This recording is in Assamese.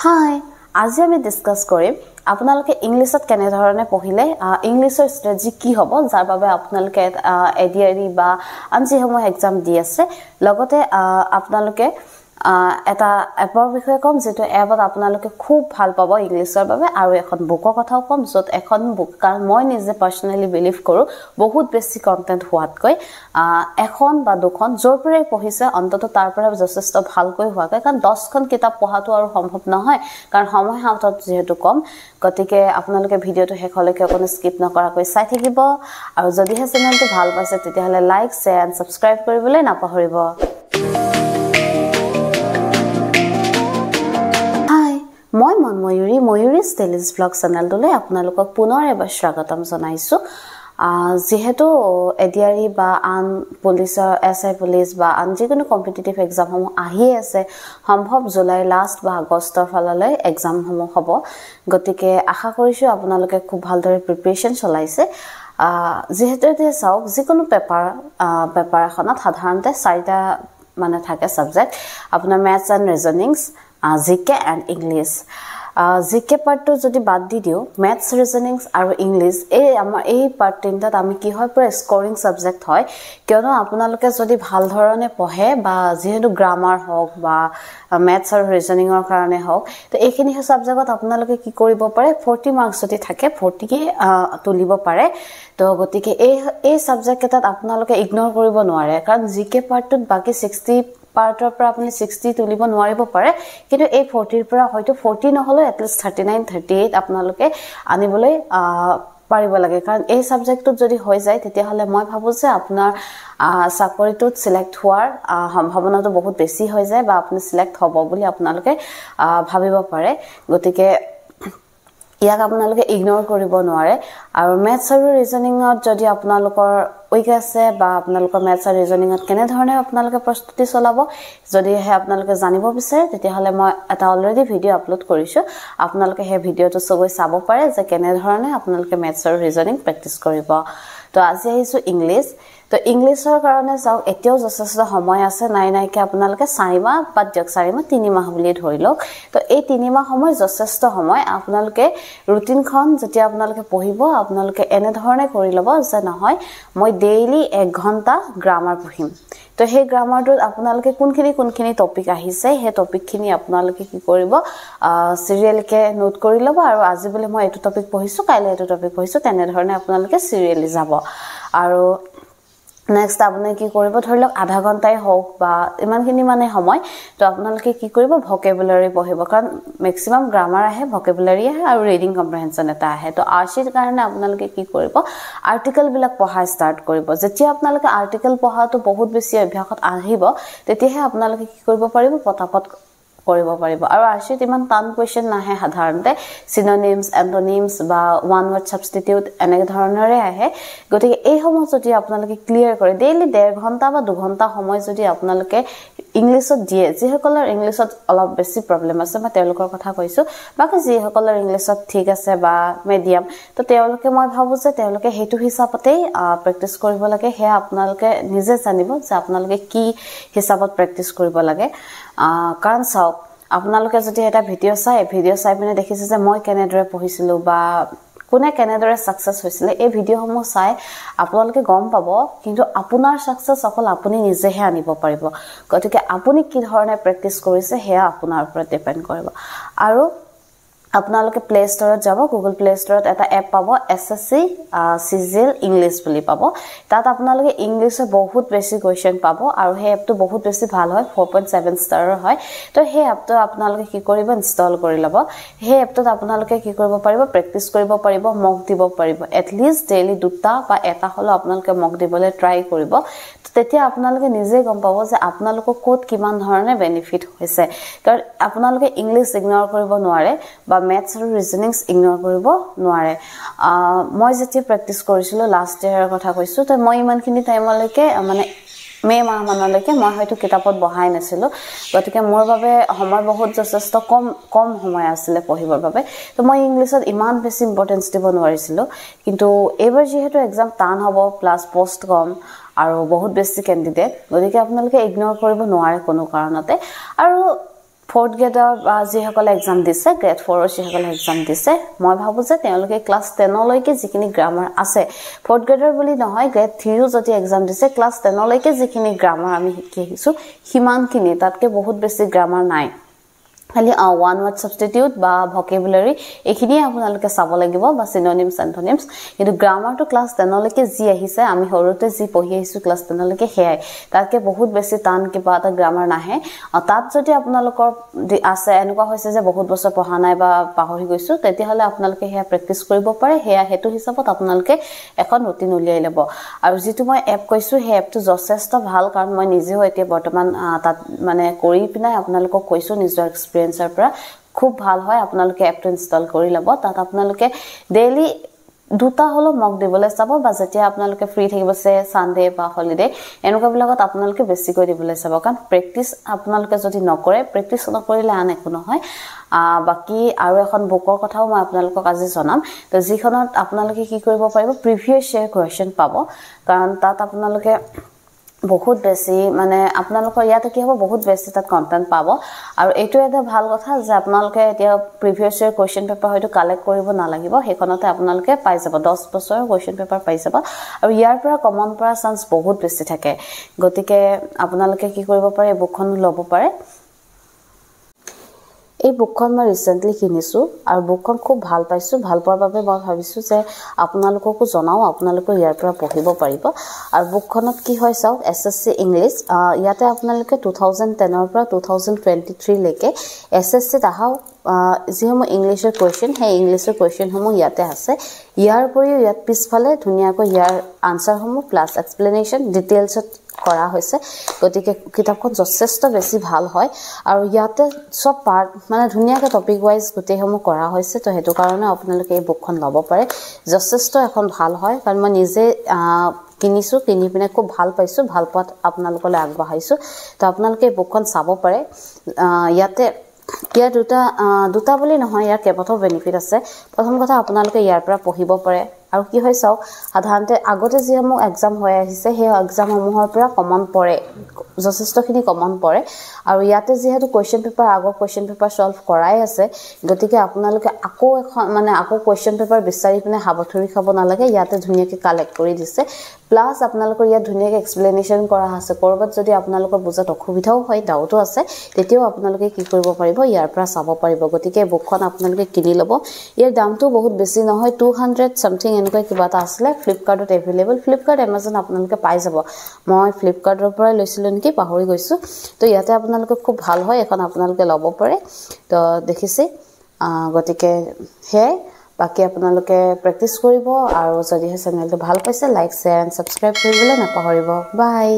হাই আজি আমি ডিসকাস কৰিম আপোনালোকে ইংলিশত কেনে ধৰণে পঢ়িলে ইংলিশৰ ষ্ট্ৰেটেজি কি হ'ব যাৰ বাবে আপোনালোকে এডিআৰই বা আনজিসমূহ এক্সাম দি আছে লগতে আপোনালোকে এটা এপৰ বিষয়ে কম যেটো এপত আপোনালোকে খুব ভাল পাব ইংলিশৰ বাবে আৰু এখন বুকৰ কথাও কম যত এখন বুক কাৰণ মই নিজে পাৰ্সোনালি বিলিভ কৰো বহুত বেছি কন্টেন্ট হোৱাতকৈ এখন বা দুখন জৰপৰাই পঢ়িছে অন্তত তাৰ পৰা যথেষ্ট ভালকৈ হোৱাকৈ কাৰণ 10খন কিতাপ পঢ়াটো আৰু সম্ভৱ নহয় কাৰণ সময় হাতত যেহেতু কম গতিকে আপোনালোকে ভিডিওটো শেষলৈকে কোনো স্কিপ নকৰাকৈ চাই থাকিব আৰু যদিহে চেনেলটো ভাল পাইছে তেতিয়াহলে লাইক শেয়াৰ এণ্ড সাবস্ক্ৰাইব কৰিবলৈ নাপাহৰিব মই ময়ূৰী ষ্টেলিজ ব্লগ চেনেলটোলৈ আপোনালোকক পুনৰ এবাৰ স্বাগতম জনাইছো যেহেতু এডিআৰই বা আন পুলিচৰ এসআই পুলিচ বা আন যিকোনো কম্পিটিটিভ এক্সামসমূহ আহি আছে সম্ভৱ জুলাই লাষ্ট বা আগষ্টৰ ফাললৈ এক্সামসমূহ হ'ব গতিকে আশা কৰিছো আপোনালোকে খুব ভালদৰে প্ৰিপাৰেচন চলাইছে যেহেতু এতিয়া চাওক যিকোনো পেপাৰ এখনত সাধাৰণতে 4টা মানে থাকে সাবজেক্ট আপোনাৰ ম্যাথছ এণ্ড ৰিজনিংছ জিকে এণ্ড ইংলিশ জিকে পাৰ্টটো যদি বাদ দি দিও ম্যাথছ ৰিজনিংছ আৰু ইংলিশ আমাৰ এই পাৰ্ট তিনটাত আমি কি হয় পুৰা স্কোৰিং সাবজেক্ট হয় কিয়নো আপোনালোকে যদি ভাল ধৰণে পঢ়ে বা যেহেতু গ্ৰামাৰ হওক বা ম্যাথছ আৰু ৰিজনিংৰ কাৰণে হওক তো এইখিনি সাবজেক্টত আপোনালোকে কি কৰিব পাৰে 40 মাৰ্কস যদি থাকে 40 কে তুলিব পাৰে তো গতিকে এই সাবজেক্ট এটাত আপোনালোকে ইগনোৰ কৰিব নোৱাৰে কাৰণ জিকে পাৰ্টটোত বাকি 60 পাৰ্টৰ পৰা আপুনি 60 তুলিব নোৱাৰিব পাৰে কিন্তু এই 40 ৰ পৰা হয়তো 40 নহলে এটলিষ্ট 39 38 আপোনালোকে আনিবলৈ পাৰিব লাগে কাৰণ এই সাবজেক্টত যদি হৈ যায় তেতিয়া হলে মই ভাবো যে আপোনাৰ চাকৰিটোত সিলেক্ট হোৱাৰ সম্ভাৱনাটো বহুত বেছি হৈ যায় বা আপুনি সিলেক্ট হ'ব বুলি আপোনালোকে ভাবিব পাৰে গতিকে ইয়াক আপোনালোকে ইগনোৰ কৰিব নোৱাৰে আৰু ম্যাথছ আৰু ৰিজনিংত যদি আপোনালোকৰ উইক আছে বা আপোনালোকৰ ম্যাথছ আৰু ৰিজনিংত কেনে ধৰণে আপোনালোকে প্ৰস্তুতি চলাব যদি হে আপোনালোকে জানিব বিচাৰে তেতিয়া হলে মই এটা অলৰেডি ভিডিও আপলোড কৰিছো আপোনালোকে হে ভিডিওটো সগৈ চাব পাৰে যে কেনে ধৰণে আপোনালোকে ম্যাথছ আৰু ৰিজনিং প্ৰেক্টিস কৰিব তো আজি আহিছো ইংলিশ তো ইংলিশৰ কাৰণে চাও এতিয়াও যথেষ্ট সময় আছে নাইকে আপোনালোকে 4 মাহ বা 4 মাহ 3 মাহ বুলি ধৰি লওক তো এই 3 মাহ সময় যথেষ্ট সময় আপোনালোকে ৰুটিনখন যেতিয়া আপোনালোকে পঢ়িব আপোনালোকে এনে ধৰণে কৰি লব যে নহয় মই ডেইলি 1 ঘণ্টা গ্ৰামাৰ পঢ়িম তো সেই গ্ৰামাৰটো আপোনালোকে কোনখিনি টপিক আহিছে সেই টপিকখিনি আপোনালোকে কি কৰিব সিৰিয়েলকে নোট কৰি লব আৰু আজি বলে মই এটো টপিক পঢ়িছো কাইলৈ এটো টপিক পঢ়িছো তেনে ধৰণে আপোনালোকে সিৰিয়েলি যাব আৰু নেক্সট আপুনি কি কৰিব ধৰিলক আধা ঘণ্টাই হওক বা ইমানখিনি মানে সময় তো আপোনালোকে কি কৰিব ভোকেবুলাৰি পঢ়িব কাৰণ ম্যাক্সিমাম গ্ৰামাৰ আহে ভোকেবুলাৰি আহে আৰু ৰিডিং কম্প্ৰিহেনচন এটা আহে তো আৰচিৰ কাৰণে আপোনালোকে কি কৰিব আৰ্টিকেল বিলাক পঢ়া ষ্টাৰ্ট কৰিব যেতিয়া আপোনালোকে আৰ্টিকেল পঢ়াটো বহুত বেছি অভ্যাসত আহিব তেতিয়াহে আপোনালোকে কি কৰিব পাৰিব পটাপট কৰিব পাৰিব আৰু আৰচিত ইমান টান কোৱেশ্চন নাহে সাধাৰণতে সিনোনিমছ এন্টোনিমছ বা ওয়ান ওয়াৰ্ড সাবস্টিটিউট এনে ধৰণৰে আহে গতিকে এই সময় যদি আপোনালোকে ক্লিয়াৰ কৰে ডেইলি 1.5 ঘণ্টা বা 2 ঘণ্টা সময় যদি আপোনালোকে ইংলিশত দিয়ে যিসকলৰ ইংলিশত অলপ বেছি প্ৰবলেম আছে মই তেওঁলোকৰ কথা কৈছো বাকি যিসকলৰ ইংলিশত ঠিক আছে বা মিডিয়াম তো তেওঁলোকে মই ভাবো যে তেওঁলোকে হেতু হিচাপতেই প্ৰেক্টিস কৰিব লাগে হে আপোনালোকে নিজে জানিব যে আপোনালোকে কি হিচাপত প্ৰেক্টিস কৰিব লাগে কাৰণ চাওক আপোনালোকে যদি এটা ভিডিও চাই পিনে দেখিছে যে মই কেনেদৰে পঢ়িছিলো বা কোনে কেনেদৰে সাকসেস হৈছিল এই ভিডিওসমূহ চাই আপোনালোকে গম পাব কিন্তু আপোনাৰ সাকসেস অকল আপুনি নিজেহে আনিব পাৰিব গতিকে আপুনি কি ধৰণে প্ৰেক্টিস কৰিছে হেয়া আপোনাৰ ওপৰত ডিপেন্ড কৰিব আৰু আপোনালোকে প্লে ষ্টৰত যাব গুগল প্লে ষ্টৰত এটা এপ পাব এসএসসি সিজিল ইংলিশ বুলি পাব তাত আপোনালোকে ইংলিশৰ বহুত বেছি কোৱেশ্চন পাব আৰু সেই এপটো বহুত বেছি ভাল হয় 4.7 ষ্টাৰৰ হয় তো সেই এপটো আপোনালোকে কি কৰিব ইনষ্টল কৰি লব সেই এপটোত আপোনালোকে কি কৰিব পাৰিব প্ৰেক্টিস কৰিব পাৰিব মক দিব পাৰিব এটলিষ্ট ডেইলি 2টা বা এটা হলো আপোনালোকে মক দিবলৈ ট্ৰাই কৰিব তেতিয়া আপোনালোকে নিজে গম পাব যে আপোনালোকক কোত কিমান ধৰণে বেনিফিট হৈছে কাৰণ আপোনালোকে ইংলিশ ইগনোৰ কৰিব নোৱাৰে বা ম্যাথছ আৰু ৰিজনিংছ ইগনোৰ কৰিব নোৱাৰে মই যেতিয়া প্ৰেক্টিস কৰিছিলো লাষ্ট ইয়াৰৰ কথা কৈছো তো মই ইমানখিনি টাইমলৈকে মানে মে মাহ মানলৈকে মই হয়তো কিতাপত বহাই নাছিলো গতিকে মোৰ বাবে সময় বহুত যথেষ্ট কম সময় আছিল পঢ়িবৰ বাবে তো মই ইংলিশত ইমান বেছি ইম্পৰ্টেন্স দিব নোৱাৰিছিলো কিন্তু এবাৰ যেহেতু এক্সাম টান হ'ব প্লাস পোষ্ট কম আৰু বহুত বেছি ক্যান্ডিডেট গতিকে আপোনালোকে ইগনোৰ কৰিব নোৱাৰে কোনো কাৰণতে আৰু 4th গ্ৰেডৰ যিসকলে এক্সাম দিছে গ্ৰেড 4ৰ যিসকলে এক্সাম দিছে মই ভাবো যে তেওঁলোকে ক্লাছ 10 লৈকে যিখিনি গ্ৰামাৰ আছে 4th গ্ৰেডৰ বুলি নহয় গ্ৰেড 3ও যদি এক্সাম দিছে ক্লাছ 10 লৈকে যিখিনি গ্ৰামাৰ আমি শিকি আহিছো হিমানখিনি তাতকে বহুত বেছি গ্ৰামাৰ নাই খালি one word substitute বা vocabulary এখিনি আপোনালোকে চাব লাগিব বা synonyms antonyms কিন্তু গ্ৰামাৰ তো ক্লাছ 10 লৈকে যি আহিছে আমি হৰুতে যি পঢ়ি আহিছো ক্লাছ 10 লৈকে হেয়াই তাতকে বহুত বেছি টান কিবা এটা গ্ৰামাৰ নাহে তাত যদি আপোনালোকৰ আছে এনেকুৱা হৈছে যে বহুত বছৰ পঢ়া নাই বা পাহৰি গৈছো তেতিয়া হলে আপোনালোকে হেয়া প্ৰেক্টিস কৰিব পাৰে হেয়া হেতু হিচাপত আপোনালোকে এখন ৰুটিন উলিয়াই লব আৰু যেটো মই এপ কৈছো হে এপটো যথেষ্ট ভাল কাৰণ মই নিজেও এতিয়া বৰ্তমান তাত মানে কৰি পিনাই আপোনালোকক কৈছো নিজৰ এক্সপেৰিয়েন্সৰ পৰা খুব ভাল হয় আপোনালোকে এপটো ইনষ্টল কৰি লব তাত আপোনালোকে ডেইলি দুটা হলো মক দিবলৈ চাব বা যেতিয়া আপোনালোকে ফ্ৰী থাকিব সে সানডে বা হলিডে এনেকুৱা বিলাকত আপোনালোকে বেছি কৰি দিবলৈ চাব কাৰণ প্ৰেক্টিস আপোনালোকে যদি নকৰে প্ৰেক্টিস নকৰিলে আন একো নহয় বাকি আৰু এখন বুকৰ কথাও মই আপোনালোকক আজি জনাম তো যিখনত আপোনালোকে কি কৰিব পাৰিব প্ৰিভিয়াস ইয়াৰ কোৱেশ্চন পাব কাৰণ তাত আপোনালোকে বহুত বেছি মানে আপোনালোকৰ ইয়াতে কি হ'ব বহুত বেছি তাত কন্টেন্ট পাব আৰু এটো এটা ভাল কথা যে আপোনালোকে এতিয়া প্ৰিভিয়াস ইয়াৰ কোৱেশ্চন পেপাৰ হয়তো কালেক্ট কৰিব নালাগিব হেখনতে আপোনালোকে পাই যাব 10 বছৰৰ কোৱেশ্চন পেপাৰ পাই যাব আৰু ইয়াৰ পৰা কমন পৰা চান্স বহুত বেছি থাকে গতিকে আপোনালোকে কি কৰিব পাৰে বুকখন ল'ব পাৰে এই বুকখন মই ৰিসেন্টলি কিনিছো আৰু বুকখন খুব ভাল পাইছো ভাল পোৱাৰ বাবে মই ভাবিছো যে আপোনালোককো জনাও আপোনালোকে ইয়াৰ পৰা পঢ়িব পাৰিব আৰু বুকখনত কি হয় চাওক এসএসসি ইংলিশ ইয়াতে আপোনালোকে 2010 ৰ পৰা 2023 লৈকে এসএসসি তাহাও যিসমূহ ইংলিশৰ কোৱেশ্চন হে ইংলিশৰ কোৱেশ্চন সমূহ ইয়াতে আছে ইয়াৰ উপৰিও ইয়াত পিছফালে ধুনিয়াকৈ ইয়াৰ আনসাৰ সমূহ প্লাস এক্সপ্লেনেশন ডিটেইলছত কৰা হৈছে গতিকে কিতাপখন যথেষ্ট বেছি ভাল হয় আৰু ইয়াতে সব পাৰ্ট মানে ধুনিয়াকৈ টপিক ওয়াইজ গোটেইসমূহ কৰা হৈছে তো হেতু কাৰণে আপোনালোকে এই বুকখন ল'ব পাৰে যথেষ্ট এখন ভাল হয় কাৰণ মই নিজে কিনিছো কিনি পিনে খুব ভাল পাইছো ভাল পাত আপোনালোকলৈ আগবঢ়াইছো তো আপোনালোকে এই বুকখন চাব পাৰে ইয়াতে ইয়াৰ দুটা বুলি নহয় ইয়াৰ কেইবাটাও বেনিফিট আছে প্ৰথম কথা আপোনালোকে ইয়াৰ পৰা পঢ়িব পাৰে আৰু কি হয় চাওক সাধাৰণতে আগতে যিসমূহ এক্সাম হৈ আহিছে সেই এক্সামসমূহৰ পৰা কমন পৰে যথেষ্টখিনি কমন পৰে আৰু ইয়াতে যেহেতু কোৱেশ্চন পেপাৰ আগৰ কোৱেশ্চন পেপাৰ সলভ কৰাই আছে গতিকে আপোনালোকে আকৌ এখন মানে আকৌ কোৱেশ্চন পেপাৰ বিচাৰি পিনে হাবথৰি খাব নালাগে ইয়াতে ধুনিয়াকৈ কালেক্ট কৰি দিছে প্লাস আপোনালোকৰ ইয়াত ধুনিয়াকৈ এক্সপ্লেনেশন কৰা আছে কৰবাত যদি আপোনালোকৰ বুজাত অসুবিধাও হয় ডাউটো আছে তেতিয়াও আপোনালোকে কি কৰিব পাৰিব ইয়াৰ পৰা চাব পাৰিব গতিকে বুকখন আপোনালোকে কিনি লব ইয়াৰ দামটো বহুত বেছি নহয় 200 সামথিং এনেকৈ কিবা এটা আছিল ফ্লিপকাৰ্টত এভেইলেবল ফ্লিপকাৰ্ট এমাজন আপোনালোকে পাই যাব মই ফ্লিপকাৰ্টৰ পৰা লৈছিলো নেকি পাহৰি গৈছো তো ইয়াতে আপোনালোকে খুব ভাল হয় এখন আপোনালোকে ল'ব পাৰে তো দেখিছে গতিকে হে বাকি আপোনালোকে প্ৰেক্টিস কৰিব আৰু যদি চেনেলটো ভাল পাইছে লাইক শেয়াৰ এণ্ড সাবস্ক্ৰাইব কৰিবলৈ নাপাহৰিব বাই